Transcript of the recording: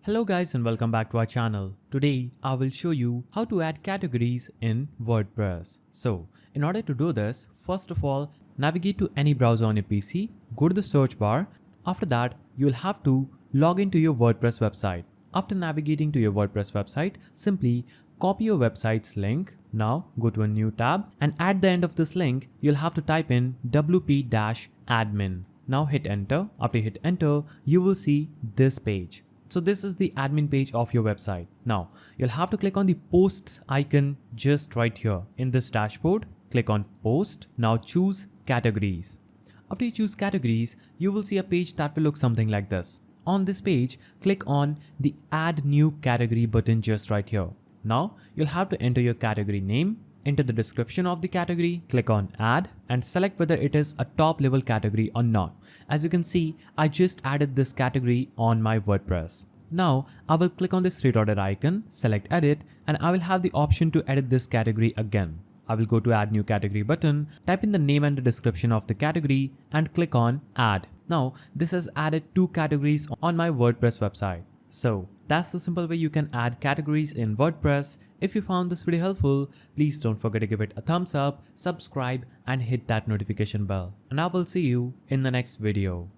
Hello guys and welcome back to our channel. Today I will show you how to add categories in WordPress. So in order to do this, first of all, navigate to any browser on your PC, go to the search bar. After that, you'll have to log into your WordPress website. After navigating to your WordPress website, simply copy your website's link. Now go to a new tab and at the end of this link, you'll have to type in wp-admin. Now hit enter. After you hit enter, you will see this page. So this is the admin page of your website. Now you'll have to click on the posts icon just right here in this dashboard. Click on post. Now choose categories. After you choose categories, you will see a page that will look something like this. On this page, click on the add new category button just right here. Now you'll have to enter your category name. Enter the description of the category, click on add and select whether it is a top level category or not. As you can see, I just added this category on my WordPress. Now I will click on this three-dotted icon, select edit, and I will have the option to edit this category again. I will go to add new category button, type in the name and the description of the category and click on add. Now this has added two categories on my WordPress website. So that's the simple way you can add categories in WordPress. If you found this video helpful, please don't forget to give it a thumbs up, subscribe and hit that notification bell. And I will see you in the next video.